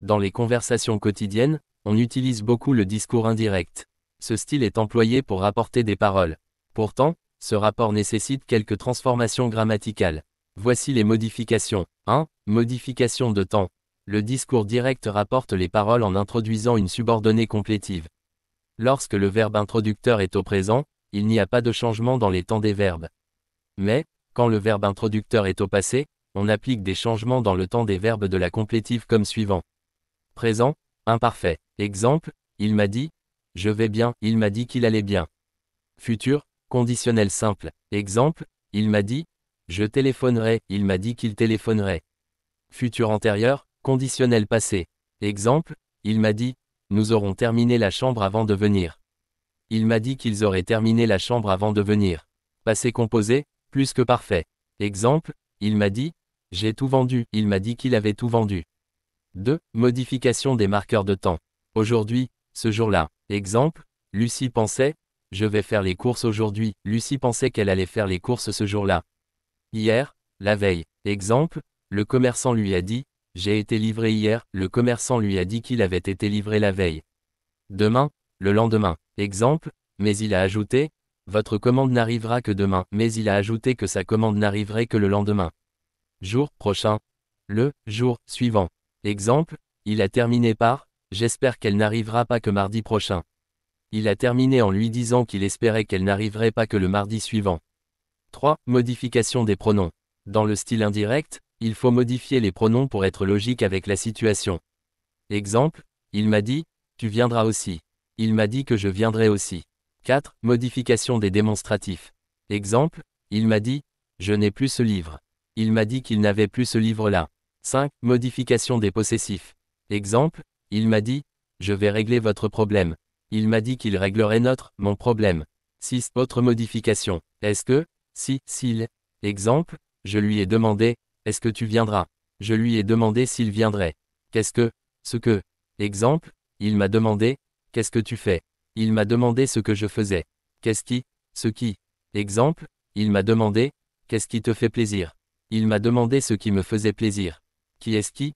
Dans les conversations quotidiennes, on utilise beaucoup le discours indirect. Ce style est employé pour rapporter des paroles. Pourtant, ce rapport nécessite quelques transformations grammaticales. Voici les modifications. 1. Modification de temps. Le discours direct rapporte les paroles en introduisant une subordonnée complétive. Lorsque le verbe introducteur est au présent, il n'y a pas de changement dans les temps des verbes. Mais, quand le verbe introducteur est au passé, on applique des changements dans le temps des verbes de la complétive comme suivant. Présent, imparfait. Exemple, il m'a dit, je vais bien, il m'a dit qu'il allait bien. Futur, conditionnel simple. Exemple, il m'a dit, je téléphonerai, il m'a dit qu'il téléphonerait. Futur antérieur, conditionnel passé. Exemple, il m'a dit, nous aurons terminé la chambre avant de venir. Il m'a dit qu'ils auraient terminé la chambre avant de venir. Passé composé, plus que parfait. Exemple, il m'a dit, j'ai tout vendu, il m'a dit qu'il avait tout vendu. 2. Modification des marqueurs de temps. Aujourd'hui, ce jour-là. Exemple, Lucie pensait, je vais faire les courses aujourd'hui, Lucie pensait qu'elle allait faire les courses ce jour-là. Hier, la veille. Exemple, le commerçant lui a dit, j'ai été livré hier, le commerçant lui a dit qu'il avait été livré la veille. Demain, le lendemain. Exemple, mais il a ajouté, votre commande n'arrivera que demain, mais il a ajouté que sa commande n'arriverait que le lendemain. Jour prochain. Le jour suivant. Exemple, il a terminé par, j'espère qu'elle n'arrivera pas que mardi prochain. Il a terminé en lui disant qu'il espérait qu'elle n'arriverait pas que le mardi suivant. 3. Modification des pronoms. Dans le style indirect, il faut modifier les pronoms pour être logique avec la situation. Exemple, il m'a dit, tu viendras aussi. Il m'a dit que je viendrai aussi. 4. Modification des démonstratifs. Exemple, il m'a dit, je n'ai plus ce livre. Il m'a dit qu'il n'avait plus ce livre-là. 5. Modification des possessifs. Exemple, il m'a dit, je vais régler votre problème. Il m'a dit qu'il réglerait mon problème. 6. Autre modification. Est-ce que, si, s'il. Exemple, je lui ai demandé, est-ce que tu viendras? Je lui ai demandé s'il viendrait. Qu'est-ce que, ce que. Exemple, il m'a demandé, qu'est-ce que tu fais? Il m'a demandé ce que je faisais. Qu'est-ce qui, ce qui. Exemple, il m'a demandé, qu'est-ce qui te fait plaisir? Il m'a demandé ce qui me faisait plaisir. Qui est-ce qui?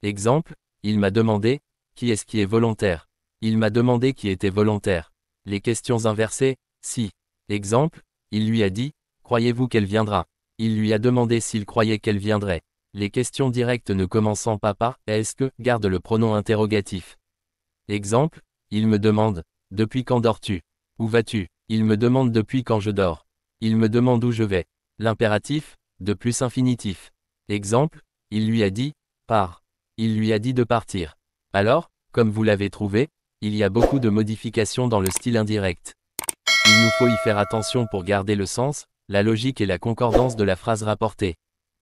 Exemple, il m'a demandé, qui est-ce qui est volontaire? Il m'a demandé qui était volontaire. Les questions inversées, si. Exemple, il lui a dit, croyez-vous qu'elle viendra? Il lui a demandé s'il croyait qu'elle viendrait. Les questions directes ne commençant pas par « est-ce que » gardent le pronom interrogatif. Exemple, il me demande, depuis quand dors-tu? Où vas-tu? Il me demande depuis quand je dors. Il me demande où je vais. L'impératif, de plus infinitif. Exemple, il lui a dit, pars. Il lui a dit de partir. Alors, comme vous l'avez trouvé, il y a beaucoup de modifications dans le style indirect. Il nous faut y faire attention pour garder le sens, la logique et la concordance de la phrase rapportée.